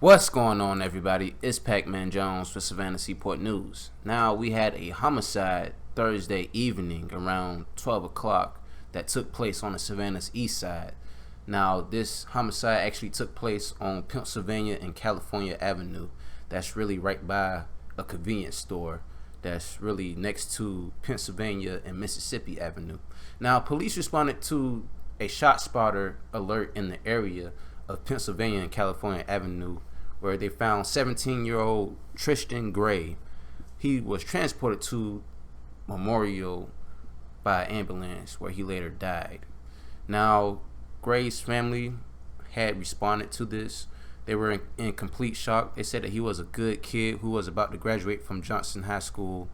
What's going on, everybody? It's Pac-Man Jones for Savannah Seaport News. Now, we had a homicide Thursday evening around 12 o'clock that took place on the Savannah's Eastside. Now, this homicide actually took place on Pennsylvania and California Avenue. That's really right by a convenience store that's really next to Pennsylvania and Mississippi Avenue. Now, police responded to a shot spotter alert in the area of Pennsylvania and California Avenue, where they found 17-year-old Tristan Gray. He was transported to Memorial by ambulance, where he later died. Now, Gray's family had responded to this. They were in complete shock. They said that he was a good kid who was about to graduate from Johnson High School.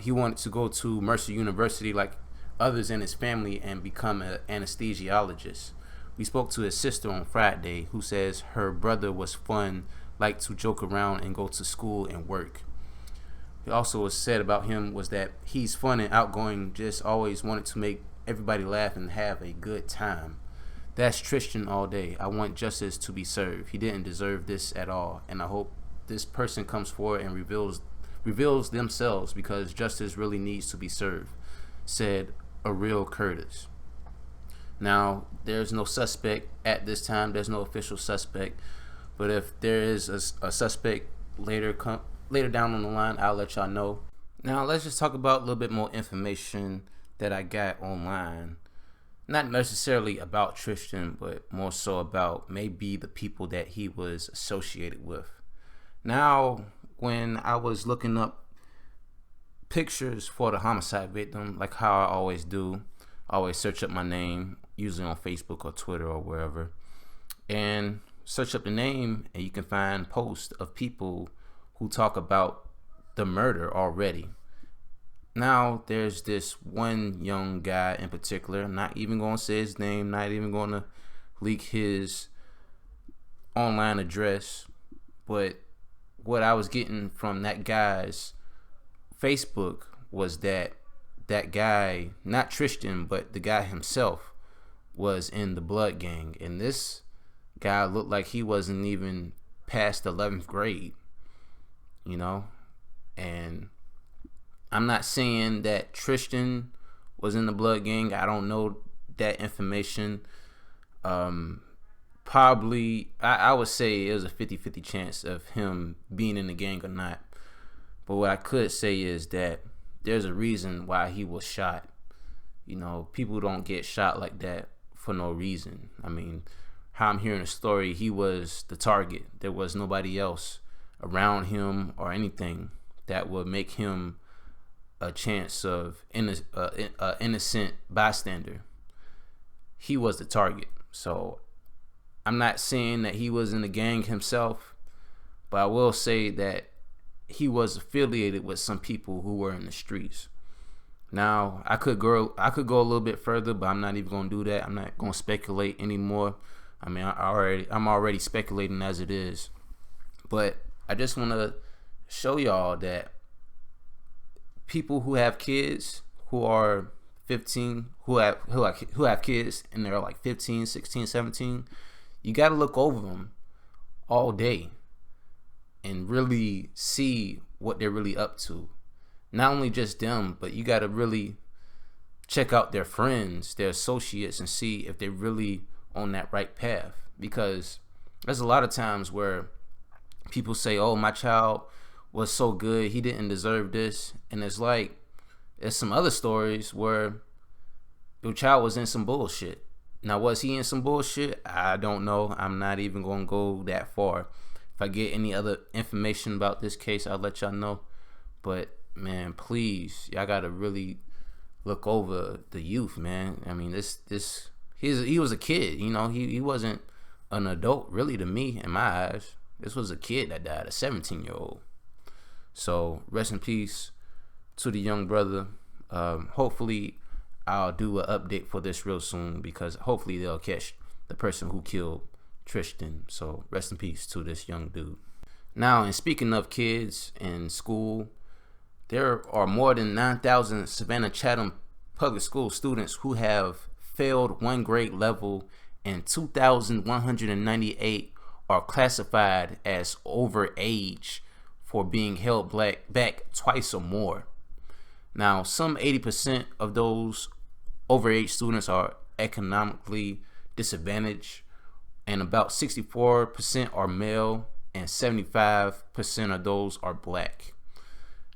He wanted to go to Mercer University like others in his family and become an anesthesiologist. We spoke to his sister on Friday, who says her brother was fun, liked to joke around and go to school and work. It also was said about him was that he's fun and outgoing, just always wanted to make everybody laugh and have a good time. That's Tristan all day. I want justice to be served. He didn't deserve this at all, and I hope this person comes forward and reveals themselves, because justice really needs to be served, said a real Curtis. Now, there's no suspect at this time. There's no official suspect, but if there is a suspect later down on the line, I'll let y'all know. Now, let's just talk about a little bit more information that I got online. Not necessarily about Tristan, but more so about maybe the people that he was associated with. Now, when I was looking up pictures for the homicide victim, like how I always do, I always search up my name, usually on Facebook or Twitter or wherever, and search up the name, and you can find posts of people who talk about the murder already. Now, there's this one young guy in particular, not even going to say his name, not even going to leak his online address, but what I was getting from that guy's Facebook was that guy, not Tristan, but the guy himself, was in the blood gang, and this guy looked like he wasn't even past 11th grade, and I'm not saying that Tristan was in the blood gang. I don't know that information. Probably, I would say it was a 50-50 chance of him being in the gang or not, but what I could say is that there's a reason why he was shot. People don't get shot like that for no reason. I mean, how I'm hearing the story, he was the target. There was nobody else around him or anything that would make him a chance of innocent bystander. He was the target. So I'm not saying that he was in the gang himself, but I will say that he was affiliated with some people who were in the streets. Now, I could go a little bit further, but I'm not even going to do that. I'm not going to speculate anymore. I mean, I'm already speculating as it is. But I just want to show y'all that people who have kids who are 15, who have kids and they're like 15, 16, 17, you got to look over them all day and really see what they're really up to. Not only just them, but you got to really check out their friends, their associates, and see if they're really on that right path. Because there's a lot of times where people say, oh, my child was so good, he didn't deserve this. And it's like, there's some other stories where your child was in some bullshit. Now, was he in some bullshit? I don't know. I'm not even going to go that far. If I get any other information about this case, I'll let y'all know. But man, please, y'all gotta really look over the youth, man. I mean, he was a kid, he wasn't an adult really to me in my eyes. This was a kid that died, a 17-year-old. So rest in peace to the young brother. Hopefully I'll do an update for this real soon, because hopefully they'll catch the person who killed Tristan. So rest in peace to this young dude. Now, and speaking of kids in school, there are more than 9,000 Savannah Chatham public school students who have failed one grade level, and 2,198 are classified as overage for being held back twice or more. Now, some 80% of those overage students are economically disadvantaged, and about 64% are male, and 75% of those are black.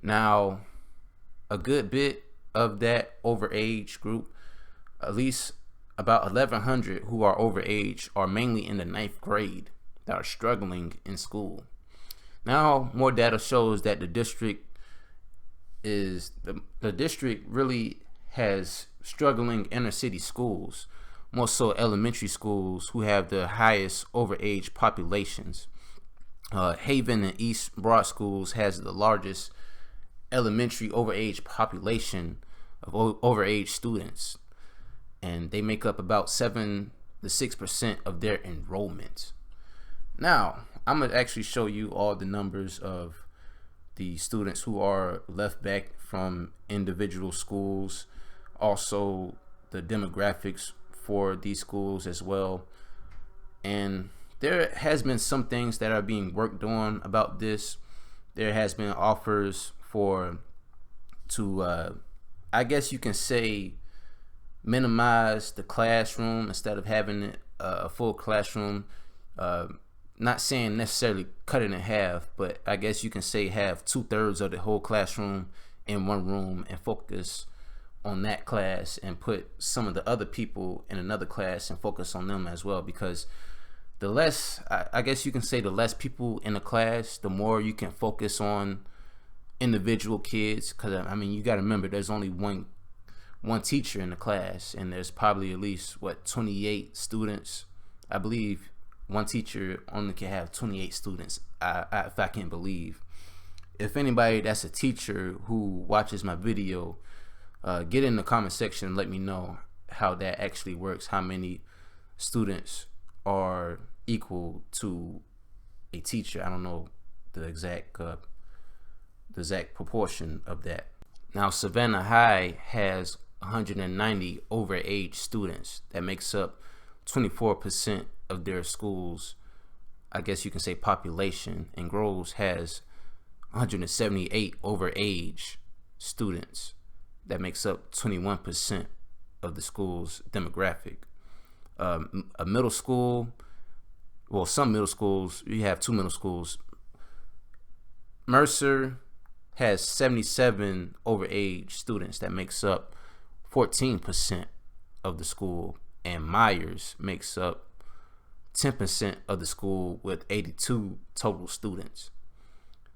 Now, a good bit of that overage group, at least about 1,100 who are overage, are mainly in the 9th grade that are struggling in school. Now, more data shows that the district really has struggling inner city schools, more so elementary schools, who have the highest overage populations. Haven and East Broad schools has the largest elementary overage population of overage students, and they make up about 7 to 6% of their enrollment. Now, I'm gonna actually show you all the numbers of the students who are left back from individual schools, also the demographics for these schools as well. And there has been some things that are being worked on about this. There has been offers to I guess you can say, minimize the classroom instead of having a full classroom. Not saying necessarily cut it in half, but I guess you can say have 2/3 of the whole classroom in one room and focus on that class, and put some of the other people in another class and focus on them as well. Because the less, I guess you can say, the less people in a class, the more you can focus on individual kids. Because I mean, you got to remember, there's only one teacher in the class, and there's probably at least 28 students. I believe one teacher only can have 28 students, if I can believe. If anybody that's a teacher who watches my video, get in the comment section and let me know how that actually works, how many students are equal to a teacher. I don't know the exact proportion of that. Now, Savannah High has 190 overage students. That makes up 24% of their schools, I guess you can say, population. And Groves has 178 overage students. That makes up 21% of the school's demographic. A middle school, well, some middle schools, you have 2 middle schools. Mercer has 77 overage students. That makes up 14% of the school. And Myers makes up 10% of the school with 82 total students.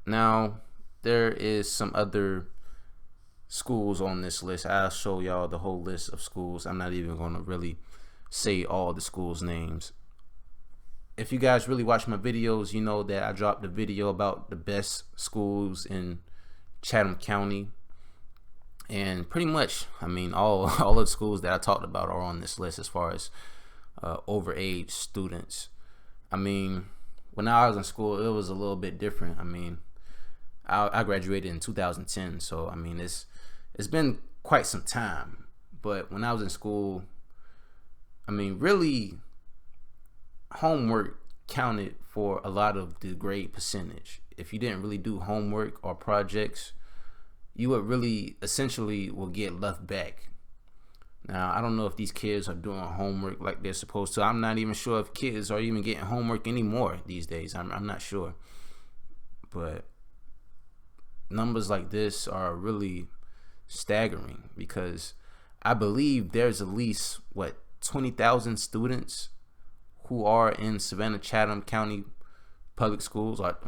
Now, there is some other schools on this list. I'll show y'all the whole list of schools. I'm not even going to really say all the schools' names. If you guys really watch my videos, you know that I dropped a video about the best schools in Chatham County. And pretty much, I mean, all of the schools that I talked about are on this list as far as overage students. I mean, when I was in school, it was a little bit different. I mean, I graduated in 2010, so I mean, it's been quite some time. But when I was in school, I mean, really, homework counted for a lot of the grade percentage. If you didn't really do homework or projects, you would really essentially will get left back. Now, I don't know if these kids are doing homework like they're supposed to. I'm not even sure if kids are even getting homework anymore these days. I'm not sure. But numbers like this are really staggering, because I believe there's at least 20,000 students who are in Savannah Chatham County public schools, or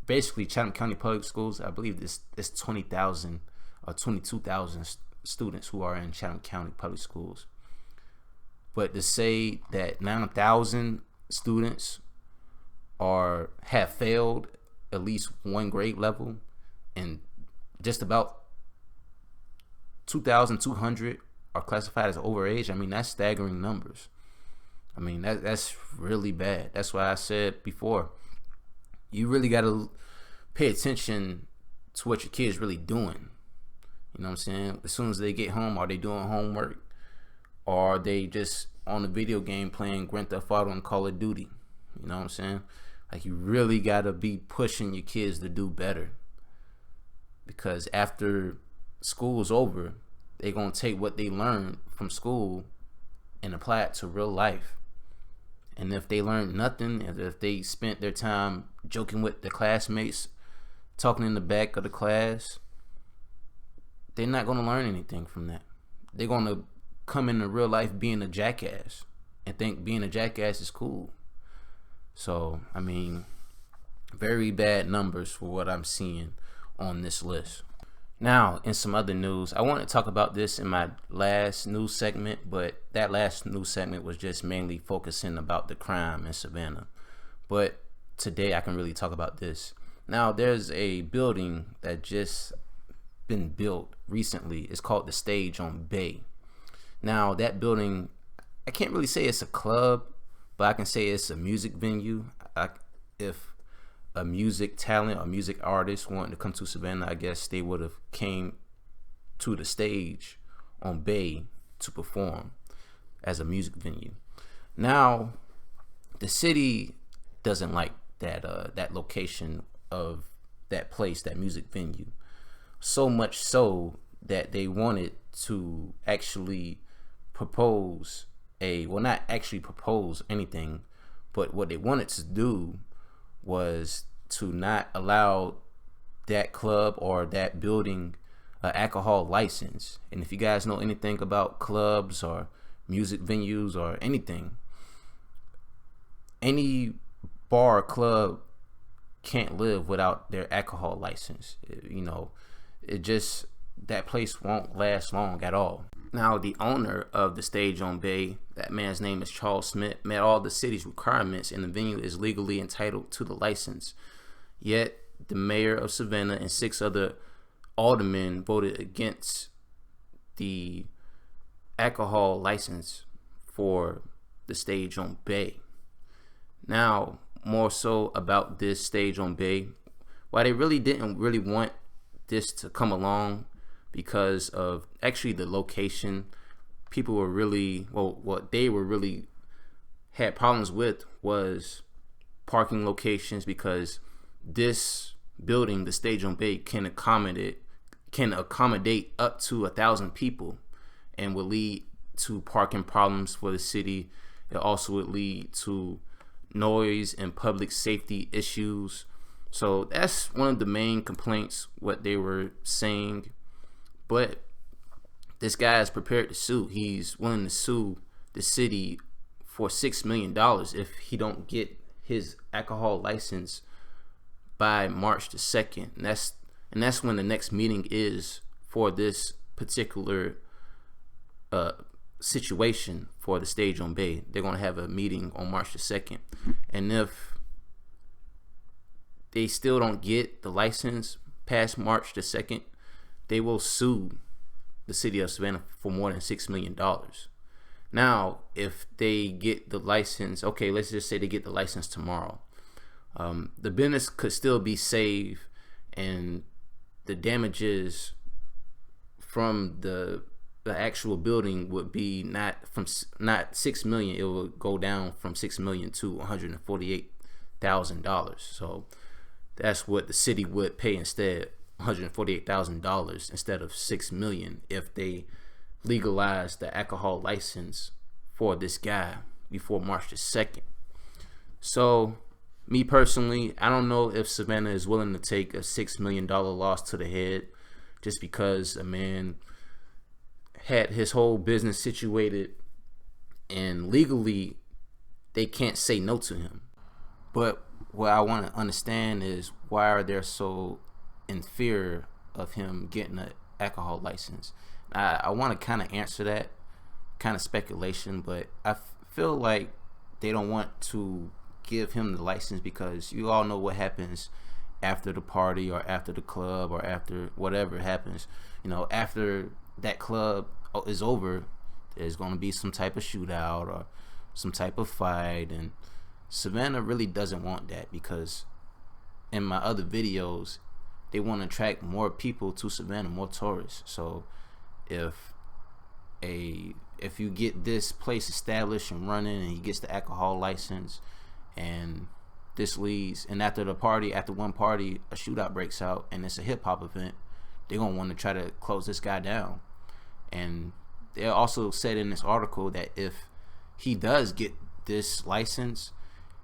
basically Chatham County public schools. I believe it's 20,000 or 22,000 students who are in Chatham County public schools. But to say that 9,000 students have failed at least one grade level, and just about 2,200 are classified as overage, I mean, that's staggering numbers. I mean, that's really bad. That's why I said before, you really got to pay attention to what your kid's really doing. You know what I'm saying? As soon as they get home, are they doing homework? Or are they just on the video game playing Grand Theft Auto and Call of Duty? You know what I'm saying? Like, you really gotta be pushing your kids to do better, because after school's over, they're gonna take what they learned from school and apply it to real life. And if they learned nothing, if they spent their time joking with their classmates, talking in the back of the class, they're not gonna learn anything from that. They're gonna come into real life being a jackass and think being a jackass is cool. So, I mean, very bad numbers for what I'm seeing on this list. Now, in some other news, I want to talk about this in my last news segment, but that last news segment was just mainly focusing about the crime in Savannah. But today I can really talk about this. Now, there's a building that just been built recently. It's called the Stage on Bay. Now, that building, I can't really say it's a club, but I can say it's a music venue. If a music talent or music artist wanted to come to Savannah, I guess they would have came to the Stage on Bay to perform as a music venue. Now, the city doesn't like that location of that place, that music venue, so much so that they wanted to actually propose not actually propose anything, but what they wanted to do was to not allow that club or that building an alcohol license. And if you guys know anything about clubs or music venues or anything, any bar or club can't live without their alcohol license. That place won't last long at all. Now, the owner of the Stage on Bay, that man's name is Charles Smith, met all the city's requirements and the venue is legally entitled to the license. Yet, the mayor of Savannah and 6 other aldermen voted against the alcohol license for the Stage on Bay. Now, more so about this Stage on Bay, why they really didn't really want this to come along, because of actually the location. People were really, what they were really had problems with was parking locations, because this building, the Stage on Bay, can accommodate up to 1,000 people, and will lead to parking problems for the city. It also would lead to noise and public safety issues. So that's one of the main complaints, what they were saying. But this guy is prepared to sue. He's willing to sue the city for $6 million if he don't get his alcohol license by March the 2nd. And that's when the next meeting is for this particular situation for the Stage on Bay. They're going to have a meeting on March the 2nd. And if they still don't get the license past March the 2nd, they will sue the city of Savannah for more than $6 million. Now, if they get the license, okay, let's just say they get the license tomorrow. The business could still be saved, and the damages from the actual building would be not $6 million. It would go down from $6 million to $148,000. So that's what the city would pay instead. $148,000 instead of $6 million if they legalize the alcohol license for this guy before March the 2nd. So, me personally, I don't know if Savannah is willing to take a $6 million loss to the head just because a man had his whole business situated, and legally they can't say no to him. But what I want to understand is, why are they so in fear of him getting an alcohol license? I want to kind of answer that, kind of speculation, but I feel like they don't want to give him the license because you all know what happens after the party or after the club or after whatever happens. After that club is over, there's going to be some type of shootout or some type of fight, and Savannah really doesn't want that, because in my other videos, they want to attract more people to Savannah, more tourists. So if you get this place established and running, and he gets the alcohol license, and this leads, and after one party, a shootout breaks out, and it's a hip hop event. They're gonna want to try to close this guy down. And they also said in this article that if he does get this license,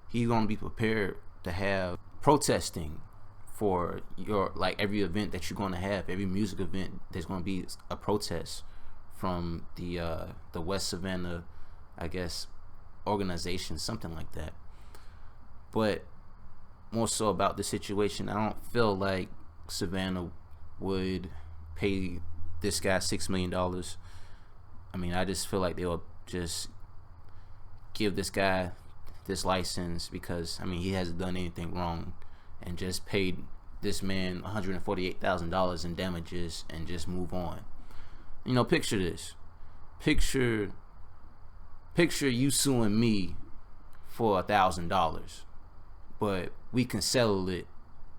he's gonna be prepared to have protesting for your, like, every event that you're gonna have, every music event. There's gonna be a protest from the West Savannah, I guess, organization, something like that. But more so about the situation, I don't feel like Savannah would pay this guy $6 million. I mean, I just feel like they'll just give this guy this license because, I mean, he hasn't done anything wrong, and just paid this man $148,000 in damages and just move on. You know, picture this. Picture you suing me for $1,000, but we can settle it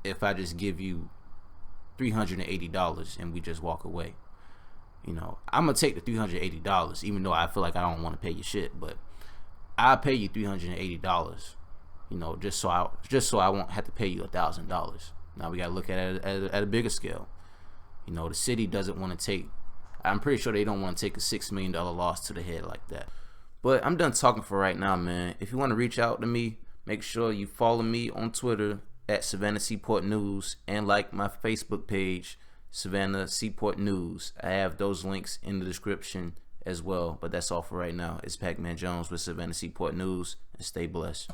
if I just give you $380 and we just walk away. You know, I'm gonna take the $380, even though I feel like I don't want to pay you shit, but I'll pay you $380. You know, just so I won't have to pay you $1,000. Now we gotta look at it at a bigger scale. You know, the city doesn't want to take. I'm pretty sure they don't want to take a $6 million loss to the head like that. But I'm done talking for right now, man. If you want to reach out to me, make sure you follow me on Twitter at Savannah Seaport News, and like my Facebook page, Savannah Seaport News. I have those links in the description as well. But that's all for right now. It's Pac-Man Jones with Savannah Seaport News, and stay blessed.